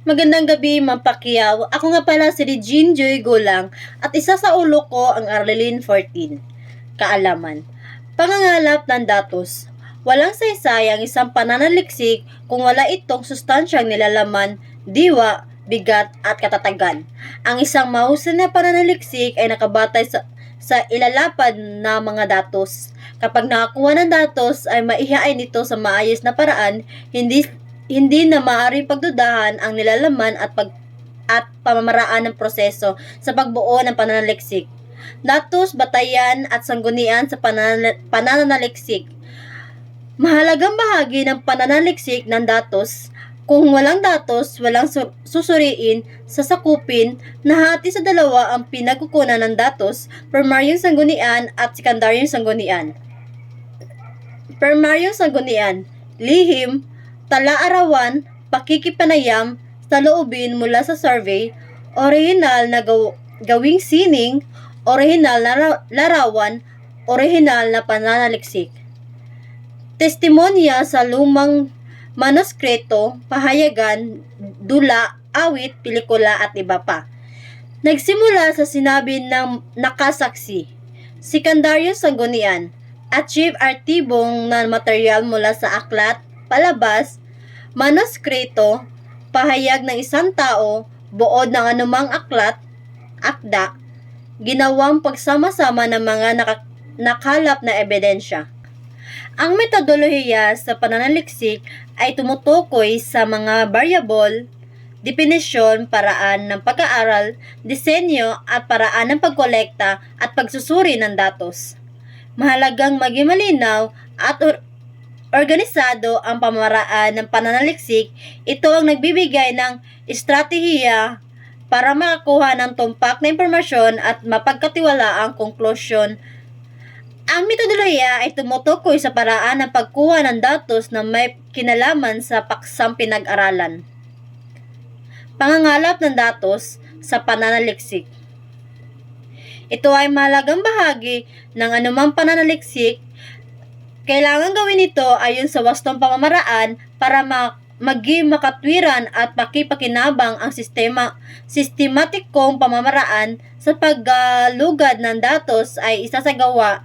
Magandang gabi, Ma'am Pacquiao. Ako nga pala si Regine Joy Gulang at isa sa ulo ko ang Arlelin 14. Kaalaman. Pangangalap ng datos. Walang saysay ang isang pananaliksik kung wala itong sustansyang nilalaman, diwa, bigat at katatagan. Ang isang mahusay na pananaliksik ay nakabatay sa ilalapad na mga datos. Kapag nakakuha ng datos ay maihain ito sa maayos na paraan, hindi na maaaring pagdudahan ang nilalaman at pamamaraan ng proseso sa pagbuo ng pananaliksik. Datos, batayan at sanggunian sa pananaliksik. Mahalagang bahagi ng pananaliksik ng datos. Kung walang datos, walang susuriin, sasakupin, nahati sa dalawa ang pinagkukunan ng datos, primaryong sanggunian at sekundaryong sanggunian. Primaryong sanggunian, lihim, tala-arawan, pakikipanayam, saloobin mula sa survey, orihinal na gawing sining, orihinal na larawan, orihinal na pananaliksik. Testimonya sa lumang manuskrito, pahayagan, dula, awit, pelikula at iba pa. Nagsimula sa sinabi ng nakasaksi. Sekundaryong sanggunian, achieve artibong na material mula sa aklat, palabas, manuskrito, pahayag ng isang tao, buod ng anumang aklat, akda, ginawang pagsama-sama ng mga nakalap na ebidensya. Ang metodolohiya sa pananaliksik ay tumutukoy sa mga variable, definisyon, paraan ng pag-aaral, disenyo at paraan ng pagkolekta at pagsusuri ng datos. Mahalagang maging malinaw at organisado ang pamamaraan ng pananaliksik. Ito ang nagbibigay ng estratehiya para makakuha ng tumpak na impormasyon at mapagkatiwala ang konklusyon. Ang metodolohiya ay tumutukoy sa paraan ng pagkuha ng datos na may kinalaman sa paksang pinag-aralan. Pangangalap ng datos sa pananaliksik. Ito ay mahalagang bahagi ng anumang pananaliksik. Kailangan gawin ito ayon sa wastong pamamaraan para maging makatwiran at pakipakinabang ang sistematikong pamamaraan sa paggalugad ng datos ay isasagawa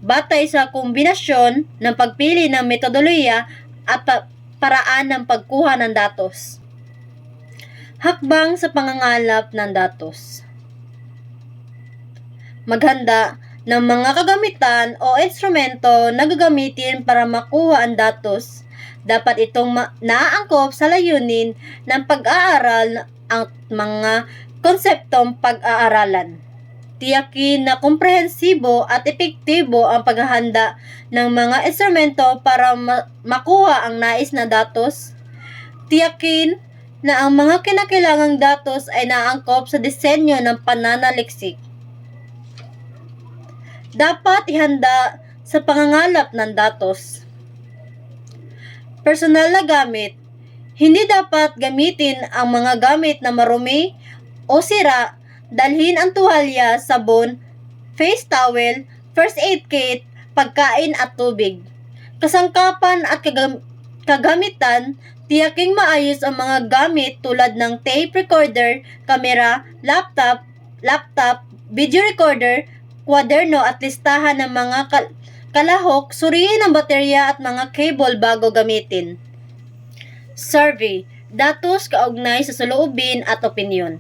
batay sa kombinasyon ng pagpili ng metodolohiya at paraan ng pagkuha ng datos. Hakbang sa pangangalap ng datos. Maghanda ng mga kagamitan o instrumento na gagamitin para makuha ang datos. Dapat itong naaangkop sa layunin ng pag-aaral ang mga konseptong pag-aaralan. Tiyakin na komprehensibo at epektibo ang paghahanda ng mga instrumento para makuha ang nais na datos. Tiyakin na ang mga kinakailangang datos ay naangkop sa disenyo ng pananaliksik. Dapat ihanda sa pangangalap ng datos. Personal na gamit. Hindi dapat gamitin ang mga gamit na marumi o sira. Dalhin ang tuwalya, sabon, face towel, first aid kit, pagkain at tubig. Kasangkapan at kagamitan, tiyaking maayos ang mga gamit tulad ng tape recorder, kamera, laptop, video recorder, kwaderno at listahan ng mga kalahok, suriin ang baterya at mga cable bago gamitin. Survey, datos kaugnay sa saloobin at opinyon.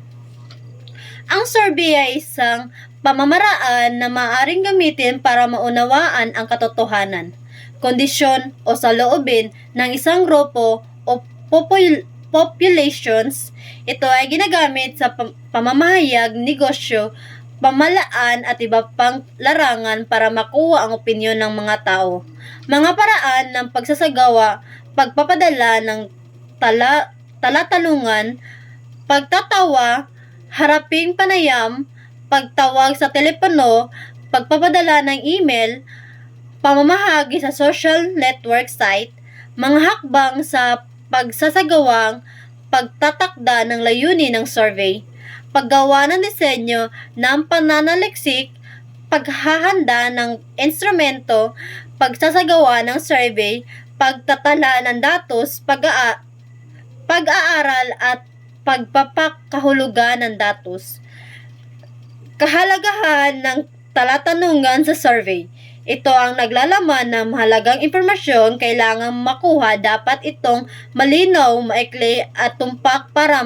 Ang survey ay isang pamamaraan na maaaring gamitin para maunawaan ang katotohanan, kondisyon o saloobin ng isang grupo o populations. Ito ay ginagamit sa pamamahayag, negosyo, pamalaan at iba pang larangan para makuha ang opinyon ng mga tao. Mga paraan ng pagsasagawa, pagpapadala ng talatalungan, pagtatawa, haraping panayam, pagtawag sa telepono, pagpapadala ng email, pamamahagi sa social network site, mga hakbang sa pagsasagawang pagtatakda ng layunin ng survey, paggawa ng disenyo ng pananaliksik, paghahanda ng instrumento, pagsasagawa ng survey, pagtatala ng datos, pag-aaral at pagpapakahulugan ng datos. Kahalagahan ng talatanungan sa survey. Ito ang naglalaman ng mahalagang impormasyon kailangang makuha. Dapat itong malinaw, maikli at tumpak para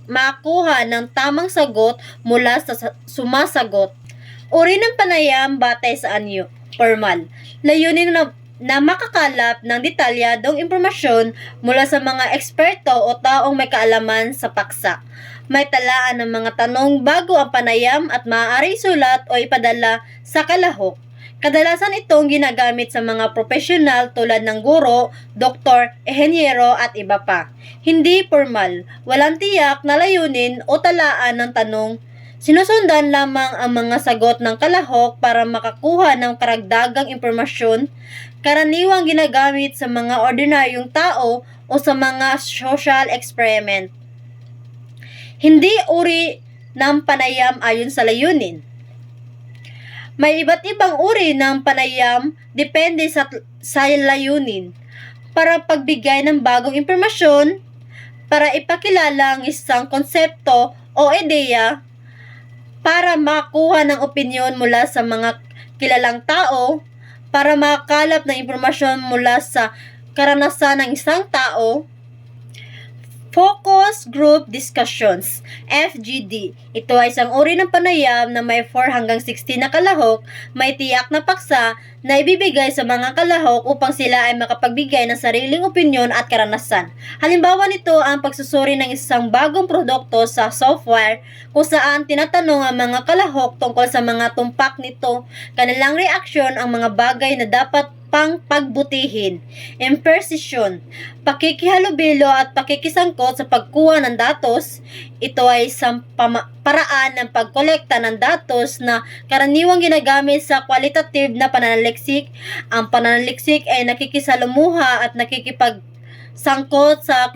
makuha ng tamang sagot mula sa sumasagot. Uri ng panayam batay sa anyo. Formal. Layunin na makakalap ng detalyadong impormasyon mula sa mga eksperto o taong may kaalaman sa paksa. May talaan ng mga tanong bago ang panayam at maaari isulat o ipadala sa kalahok. Kadalasan itong ginagamit sa mga profesional tulad ng guro, doktor, ehenyero at iba pa. Hindi formal, walang tiyak na layunin o talaan ng tanong. Sinusundan lamang ang mga sagot ng kalahok para makakuha ng karagdagang impormasyon, karaniwang ginagamit sa mga ordinaryong tao o sa mga social experiment. Hindi uri ng panayam ayon sa layunin. May iba't ibang uri ng panayam depende sa layunin. Para pagbigay ng bagong impormasyon, para ipakilala ang isang konsepto o ideya, para makakuha ng opinyon mula sa mga kilalang tao, para makakalap ng impormasyon mula sa karanasan ng isang tao. Focus Group Discussions, FGD. Ito ay isang uri ng panayam na may 4 hanggang 16 na kalahok, may tiyak na paksa na ibibigay sa mga kalahok upang sila ay makapagbigay ng sariling opinyon at karanasan. Halimbawa nito ang pagsusuri ng isang bagong produkto sa software kung saan tinatanong ang mga kalahok tungkol sa mga tumpak nito, kanilang reaksyon, ang mga bagay na dapat pang pagbutihin. Imprecision, pakikihalubilo at pakikisangkot sa pagkuha ng datos. Ito ay isang paraan ng pagkolekta ng datos na karaniwang ginagamit sa qualitative na pananaliksik. Ang pananaliksik ay nakikisalumuha at nakikipagsangkot sa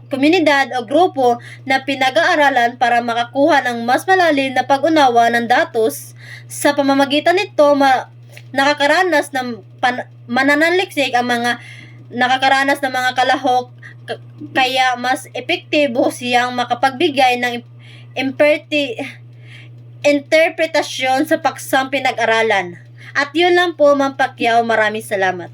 komunidad o grupo na pinag-aaralan para makakuha ng mas malalim na pag-unawa ng datos. Sa pamamagitan nito, nakakaranas ng mananaliksik ang mga nakakaranas ng mga kalahok, kaya mas epektibo siyang makapagbigay ng interpretasyon sa paksang pinag-aralan. At yun lang po, Ma'am Pacquiao, maraming salamat.